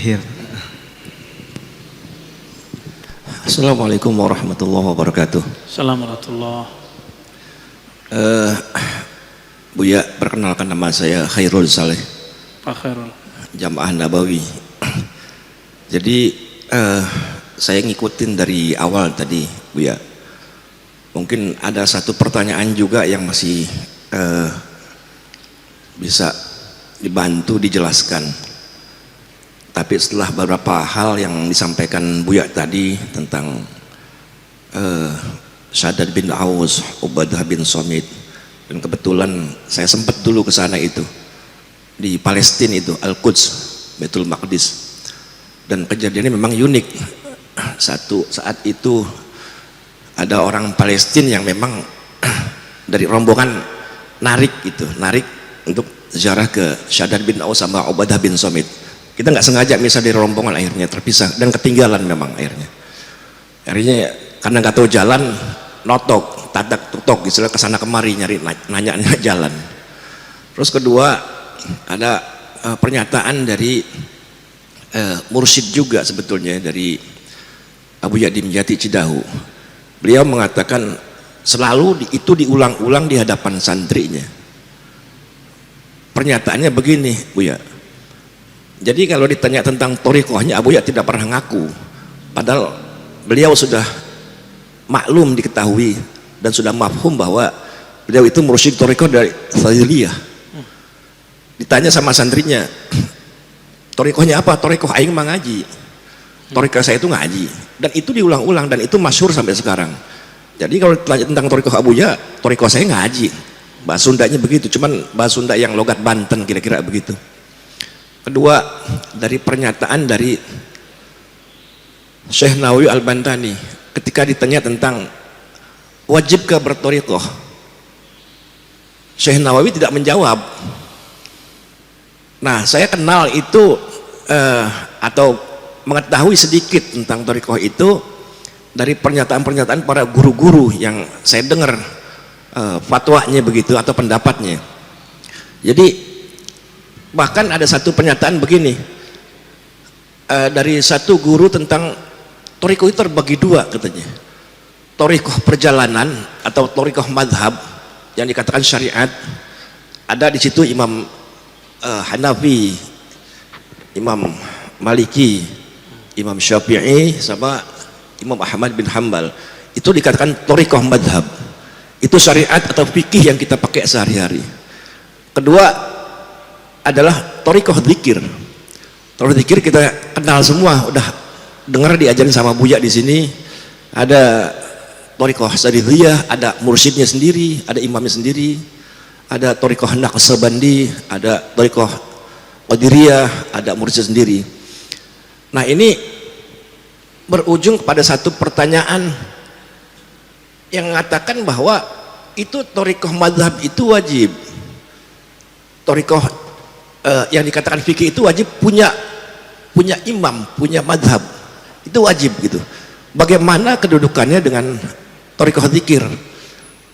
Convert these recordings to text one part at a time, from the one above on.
Akhir. Assalamualaikum warahmatullahi wabarakatuh. Assalamualaikum. Buya, perkenalkan nama saya Khairul Saleh, Pak Khairul. Jamaah Nabawi. Jadi saya ngikutin dari awal tadi, Buya. Mungkin ada satu pertanyaan juga yang masih bisa dibantu dijelaskan. Tapi setelah beberapa hal yang disampaikan Buya tadi tentang Shaddad bin Aus, Ubadah bin Somit, dan kebetulan saya sempat dulu ke sana itu di Palestina itu, Al-Quds, Baitul Maqdis, dan kejadiannya memang unik. Satu saat itu ada orang Palestina yang memang dari rombongan narik untuk ziarah ke Shaddad bin Aus sama Ubadah bin Somit. Kita nggak sengaja misal dari rombongan, akhirnya terpisah dan ketinggalan memang akhirnya karena nggak tahu jalan, notok, tadak tutok, istilah kesana kemari nyari nanya jalan. Terus kedua ada pernyataan dari mursyid juga sebetulnya dari Abu Yadim Yati Cidahu. Beliau mengatakan selalu itu diulang-ulang di hadapan santrinya. Pernyataannya begini, Buya. Jadi kalau ditanya tentang thariqahnya, Abu Ya tidak pernah ngaku. Padahal beliau sudah maklum, diketahui dan sudah mafhum bahwa beliau itu mursyid thariqah dari Fadiliyah. Ditanya sama santrinya, thariqahnya apa? Thariqah aing mah ngaji. Thariqah saya itu ngaji. Dan itu diulang-ulang dan itu masyhur sampai sekarang. Jadi kalau ditanya tentang thariqah Abu Ya, thariqah saya ngaji. Bahasa Sundanya begitu, cuman bahasa Sunda yang logat Banten kira-kira begitu. Kedua, dari pernyataan dari Syekh Nawawi Al-Bantani ketika ditanya tentang wajibkah berthariqah, Syekh Nawawi tidak menjawab. Nah, saya kenal itu atau mengetahui sedikit tentang thariqah itu dari pernyataan-pernyataan para guru-guru yang saya dengar fatwanya begitu atau pendapatnya. Jadi bahkan ada satu pernyataan begini dari satu guru tentang thariqah itu terbagi dua katanya. Thariqah perjalanan atau thariqah madhab yang dikatakan syariat, ada di situ Imam Hanafi, Imam Maliki, Imam Syafi'i sama Imam Ahmad bin Hanbal. Itu dikatakan thariqah madhab. Itu syariat atau fikih yang kita pakai sehari-hari. Kedua adalah thariqah dzikir. Thariqah dzikir kita kenal semua, udah dengar diajarin sama Buya di sini. Ada thariqah Sadiliyah, ada mursyidnya sendiri, ada imamnya sendiri. Ada thariqah Naqsabandi, ada thariqah Qadiriyah, ada mursyid sendiri. Nah, ini berujung kepada satu pertanyaan yang mengatakan bahwa itu thariqah madhab itu wajib. Thariqah yang dikatakan fikih itu wajib punya imam, punya madhab, itu wajib gitu. Bagaimana kedudukannya dengan thariqah dzikir?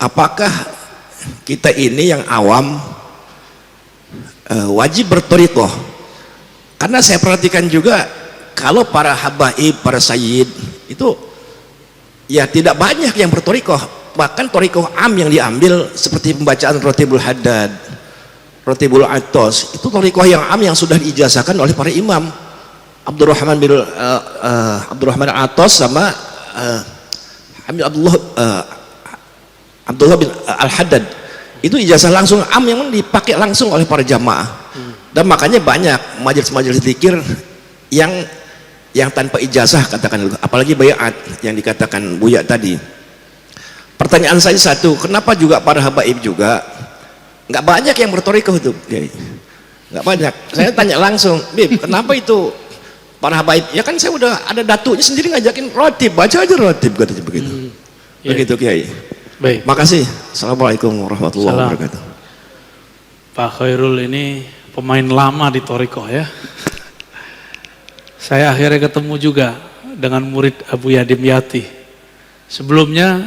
Apakah kita ini yang awam wajib berthariqah? Karena saya perhatikan juga kalau para habaib, para sayyid itu ya tidak banyak yang berthariqah. Bahkan thariqah am yang diambil seperti pembacaan Ratibul Haddad, Ratibul Atos, itu thariqah yang am yang sudah diijazahkan oleh para imam. Abdurrahman Atos sama Abdullah bin Al-Haddad, itu ijazah langsung am yang dipakai langsung oleh para jamaah. Dan makanya banyak majelis-majelis zikir yang tanpa ijazah, katakan, apalagi bayat yang dikatakan Buya tadi. Pertanyaan saya satu, kenapa juga para habaib juga nggak banyak yang berthariqah itu? Nggak banyak. Saya tanya langsung, Bib, kenapa itu para habaib? Ya kan saya udah ada datunya sendiri ngajakin rotib, baca aja rotib, katanya begitu. Begitu Kiai. Baik. Makasih. Assalamualaikum warahmatullahi wabarakatuh. Pak Khairul ini pemain lama di thariqah ya. Saya akhirnya ketemu juga dengan murid Abu Yadim Yati. Sebelumnya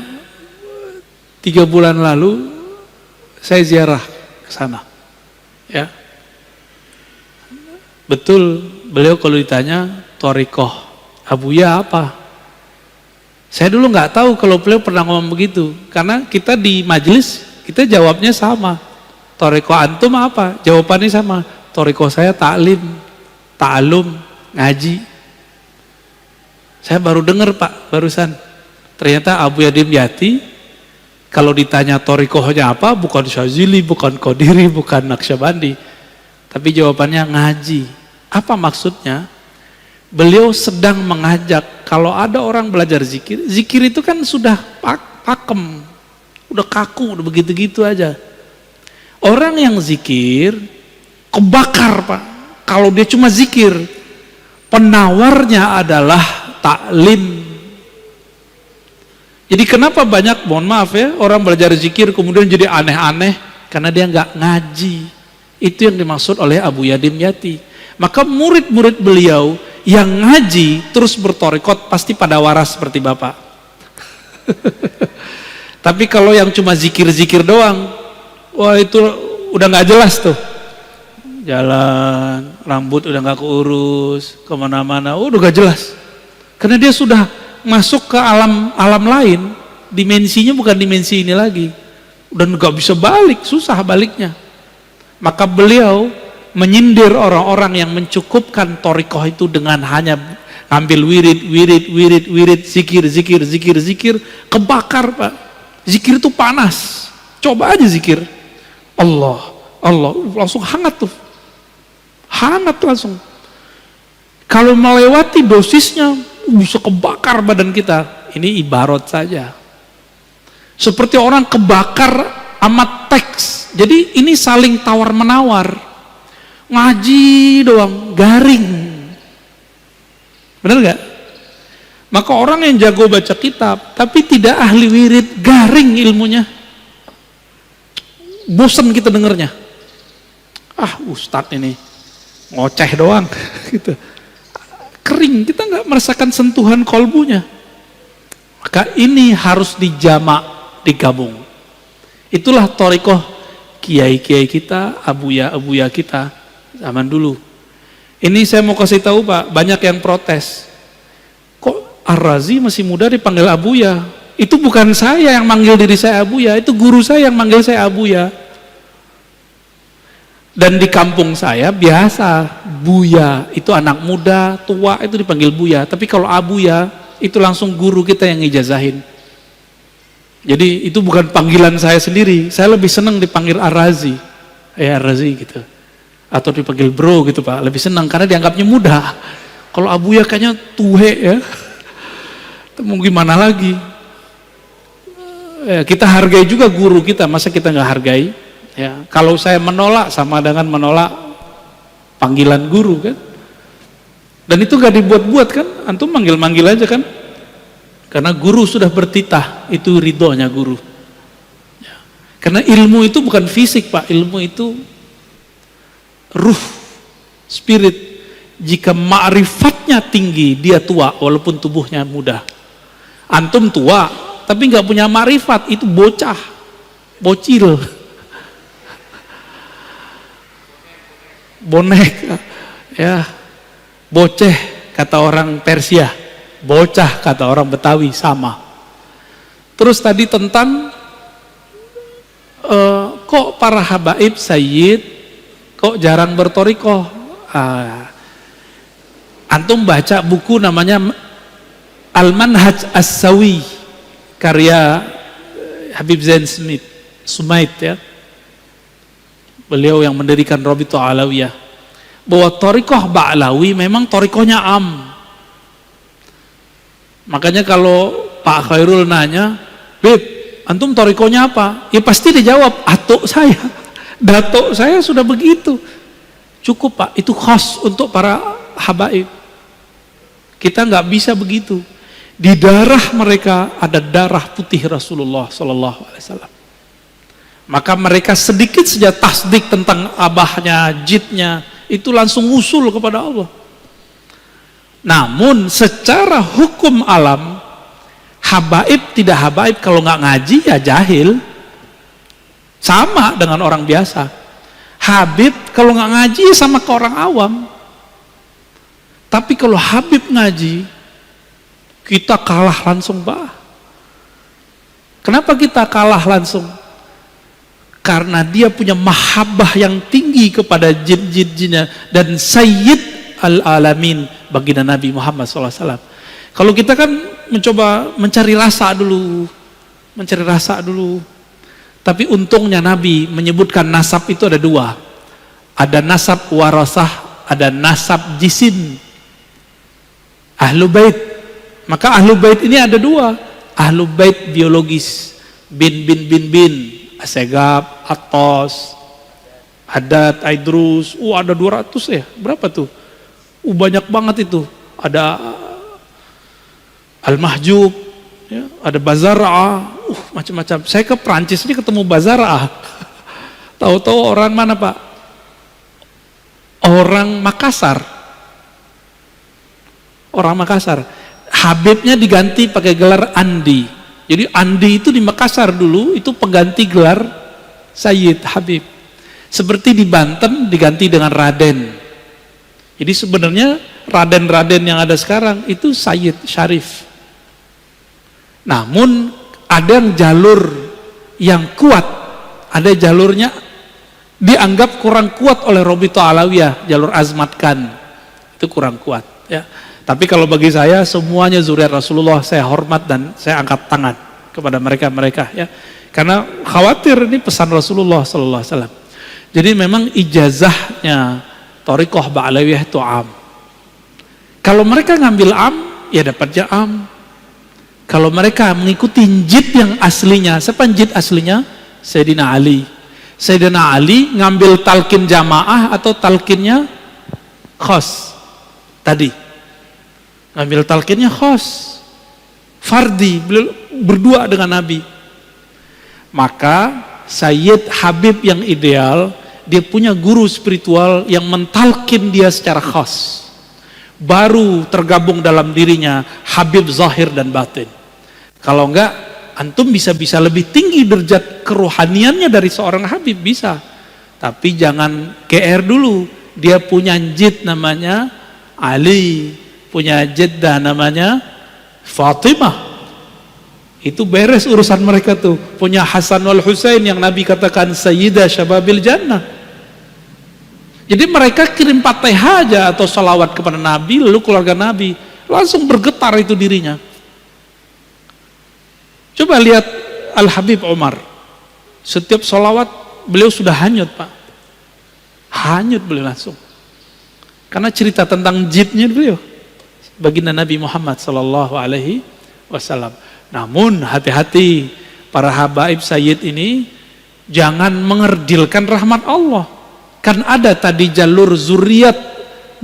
3 bulan lalu saya ziarah ke sana. Ya. Betul beliau kalau ditanya thariqah Abuya apa? Saya dulu nggak tahu kalau beliau pernah ngomong begitu, karena kita di majelis kita jawabnya sama. Thariqah antum apa? Jawabannya sama. Thariqah saya taklim, ta'alum, ngaji. Saya baru dengar Pak barusan. Ternyata Abuya Dimyati kalau ditanya thariqahnya apa, bukan Syazili, bukan Qadiri, bukan Naqsyabandi, tapi jawabannya ngaji. Apa maksudnya? Beliau sedang mengajak kalau ada orang belajar zikir, zikir itu kan sudah pakem, udah kaku, udah begitu-gitu aja. Orang yang zikir kebakar Pak. Kalau dia cuma zikir, penawarnya adalah taklim. Jadi kenapa banyak, mohon maaf ya, orang belajar zikir kemudian jadi aneh-aneh karena dia nggak ngaji. Itu yang dimaksud oleh Abuya Dimyati. Maka murid-murid beliau yang ngaji terus bertorikot pasti pada waras seperti Bapak. Tapi kalau yang cuma zikir-zikir doang, wah itu udah nggak jelas tuh. Jalan, rambut udah nggak keurus, kemana-mana, udah nggak jelas. Karena dia sudah masuk ke alam lain, dimensinya bukan dimensi ini lagi. Udah nggak bisa balik, susah baliknya. Maka beliau menyindir orang-orang yang mencukupkan thariqah itu dengan hanya ambil wirid, zikir, kebakar Pak. Zikir itu panas. Coba aja zikir. Allah, langsung hangat tuh. Hangat langsung. Kalau melewati dosisnya bisa kebakar badan kita. Ini ibarat saja. Seperti orang kebakar amat teks. Jadi ini saling tawar-menawar. Ngaji doang, garing. Benar gak? Maka orang yang jago baca kitab tapi tidak ahli wirid, garing ilmunya. Bosan kita dengernya. Ah ustadz ini ngoceh doang gitu. Kering, kita nggak merasakan sentuhan kolbunya. Maka ini harus dijamak, digabung. Itulah thariqah kiai-kiai kita, abuya kita zaman dulu. Ini saya mau kasih tahu Pak, banyak yang protes. Kok Ar-Razi masih muda dipanggil Abuya? Itu bukan saya yang manggil diri saya Abuya, itu guru saya yang manggil saya Abuya. Dan di kampung saya biasa Buya, itu anak muda, tua itu dipanggil Buya. Tapi kalau Abuya itu langsung guru kita yang ngijazahin. Jadi itu bukan panggilan saya sendiri, saya lebih senang dipanggil Ar-Razi. Ar-Razi gitu. Atau dipanggil bro gitu Pak, lebih senang karena dianggapnya muda. Kalau Abuya kayaknya tuhe ya. Mau gimana lagi? Ya, kita hargai juga guru kita, masa kita nggak hargai? Ya, kalau saya menolak sama dengan menolak panggilan guru kan? Dan itu nggak dibuat-buat kan? Antum manggil-manggil aja kan? Karena guru sudah bertitah, itu ridhonya guru. Ya. Karena ilmu itu bukan fisik Pak, ilmu itu ruh, spirit. Jika ma'rifatnya tinggi, dia tua walaupun tubuhnya muda. Antum tua tapi nggak punya ma'rifat, itu bocah, bocil, bonek, ya, boceh kata orang Persia, bocah kata orang Betawi, sama. Terus tadi tentang kok para habaib sayyid kok jarang berthariqah. Antum baca buku namanya Al-Manhaj As-Sawi karya Habib Zain Sumait ya. Beliau yang mendirikan Rabithah Alawiyah. Bahwa thariqah Ba'lawi memang thariqahnya am. Makanya kalau Pak Khairul nanya, "Beb, antum thariqahnya apa?" Ya pasti dijawab, "Atuk saya." Datuk saya sudah begitu. Cukup Pak, itu khas untuk para habaib. Kita nggak bisa begitu. Di darah mereka ada darah putih Rasulullah SAW. Maka mereka sedikit saja tasdik tentang abahnya, jidnya, itu langsung usul kepada Allah. Namun secara hukum alam, habaib tidak habaib kalau nggak ngaji ya jahil. Sama dengan orang biasa. Habib kalau nggak ngaji sama ke orang awam. Tapi kalau Habib ngaji, kita kalah langsung, Pak. Kenapa kita kalah langsung? Karena dia punya mahabbah yang tinggi kepada jin-jinnya dan Sayyid al-alamin baginda Nabi Muhammad SAW. Kalau kita kan mencoba mencari rasa dulu, tapi untungnya Nabi menyebutkan nasab itu ada dua. Ada nasab warasah, ada nasab jisim. Ahlu bait. Maka ahlu bait ini ada dua. Ahlu bait biologis, bin, Asegab, Atos, Haddad, Aidrus, ada 200 ya, berapa tuh? Banyak banget itu. Ada Al-Mahjub, ya, ada Bazara'ah, macam-macam. Saya ke Prancis ini ketemu Bazara'ah. Tahu-tahu orang mana, Pak? Orang Makassar. Habibnya diganti pakai gelar Andi. Jadi Andi itu di Makassar dulu itu pengganti gelar Sayyid Habib. Seperti di Banten diganti dengan Raden. Jadi sebenarnya Raden-Raden yang ada sekarang itu Sayyid Syarif. Namun ada yang jalur yang kuat, ada jalurnya dianggap kurang kuat oleh Robito Alawiyah, jalur Azmatkan itu kurang kuat ya. Tapi kalau bagi saya semuanya zuriat Rasulullah, saya hormat dan saya angkat tangan kepada mereka ya. Karena khawatir ini pesan Rasulullah sallallahu alaihi wasallam. Jadi memang ijazahnya Thariqah Ba'alawiyah itu am. Kalau mereka ngambil am, ya dapatnya am. Kalau mereka mengikuti jid yang aslinya, siapa jid aslinya? Sayyidina Ali. Sayyidina Ali ngambil talqin jamaah atau talqinnya khas tadi. Ngambil talqinnya khas, fardi, berdua dengan Nabi. Maka Sayyid Habib yang ideal, dia punya guru spiritual yang mentalkin dia secara khas. Baru tergabung dalam dirinya Habib zahir dan batin. Kalau enggak, antum bisa lebih tinggi derajat kerohaniannya dari seorang Habib, bisa. Tapi jangan GR dulu. Dia punya jid namanya Ali, punya jiddah namanya Fatimah. Itu beres urusan mereka tuh. Punya Hasan wal Husain yang Nabi katakan Sayyidah Syababil Jannah. Jadi mereka kirim Fatihah aja atau salawat kepada Nabi, lalu keluarga Nabi langsung bergetar itu dirinya. Coba lihat Al-Habib Umar. Setiap salawat beliau sudah hanyut, Pak. Hanyut beliau langsung. Karena cerita tentang jidnya beliau. Baginda Nabi Muhammad sallallahu alaihi wasallam. Namun hati-hati para habaib sayyid ini jangan mengerdilkan rahmat Allah. Kan ada tadi jalur zuriat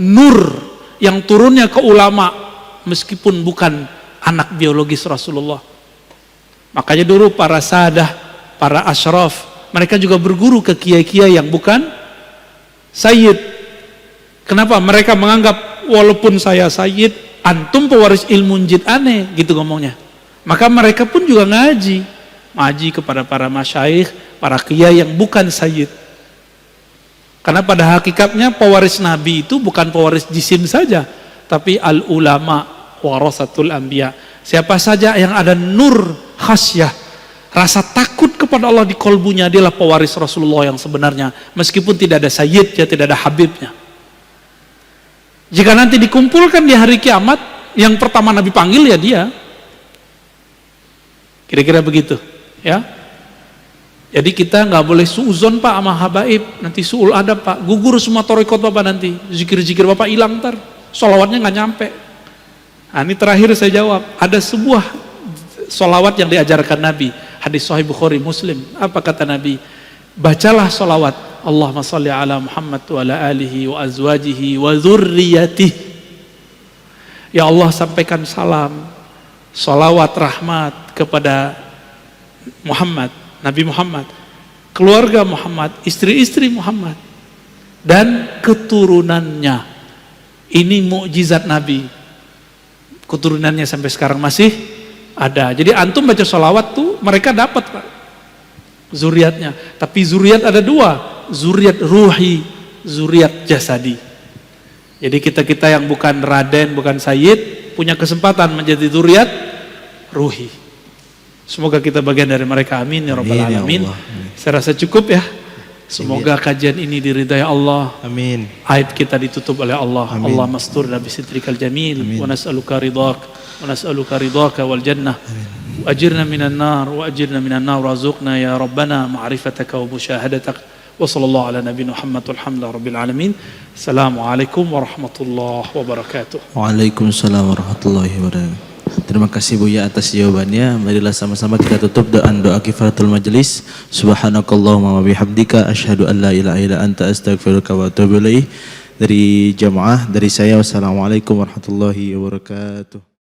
nur yang turunnya ke ulama meskipun bukan anak biologis Rasulullah. Makanya dulu para sadah, para asyraf, mereka juga berguru ke kiai-kiai yang bukan sayyid. Kenapa? Mereka menganggap walaupun saya sayyid, antum pewaris ilmu jid aneh, gitu ngomongnya. Maka mereka pun juga ngaji kepada para masyaikh, para kiai yang bukan sayyid. Karena pada hakikatnya pewaris Nabi itu bukan pewaris jisim saja, tapi al-ulama warasatul anbiya. Siapa saja yang ada nur khasyah, rasa takut kepada Allah di kolbunya, dialah pewaris Rasulullah yang sebenarnya. Meskipun tidak ada sayyidnya, tidak ada habibnya. Jika nanti dikumpulkan di hari kiamat, yang pertama Nabi panggil ya dia. Kira-kira begitu, ya. Jadi kita nggak boleh suuzon, Pak, sama habaib. Nanti suul adab, Pak. Gugur semua thariqat Bapak nanti. Zikir-zikir Bapak hilang ntar. Sholawatnya nggak nyampe. Nah, ini terakhir saya jawab. Ada sebuah sholawat yang diajarkan Nabi. Hadis Sahih Bukhari Muslim. Apa kata Nabi? Bacalah sholawat. Allahumma salli ala Muhammad wa ala alihi wa azwajihi wa dzurriyyatihi. Ya Allah, sampaikan salam, sholawat rahmat kepada Muhammad, Nabi Muhammad, keluarga Muhammad, istri-istri Muhammad, dan keturunannya. Ini mukjizat Nabi. Keturunannya sampai sekarang masih ada. Jadi antum baca sholawat tuh mereka dapat, Pak, zuriatnya. Tapi zuriat ada dua, zuriat ruhi, zuriat jasadi. Jadi kita-kita yang bukan raden, bukan sayyid, punya kesempatan menjadi dzurriat ruhi. Semoga kita bagian dari mereka, amin ya rabbal Amin, ya alamin. Allah. Saya rasa cukup ya. Semoga kajian ini diridai Allah. Amin. Aib kita ditutup oleh Allah. Amin. Allah masturna bisitrikal jamil. Amin. Wa nas'aluka ridhak. Wa nas'aluka ridhaka wal jannah. Wa ajirna minan nar. Wa ajirna minan nar. Warzuqna ya Rabbana ma'rifataka wa musyahadatak. Wa sallallahu ala nabi Muhammad walhamdulillah rabbil alamin. Assalamualaikum warahmatullahi wabarakatuh. Waalaikumsalam warahmatullahi wabarakatuh. Terima kasih Buya atas jawabannya. Marilah sama-sama kita tutup doa kifaratul majelis. Subhanakallahumma wa bihamdika asyhadu an la ilaha illa anta astaghfiruka wa atubu ilaik. Dari jamaah, dari saya, wassalamualaikum warahmatullahi wabarakatuh.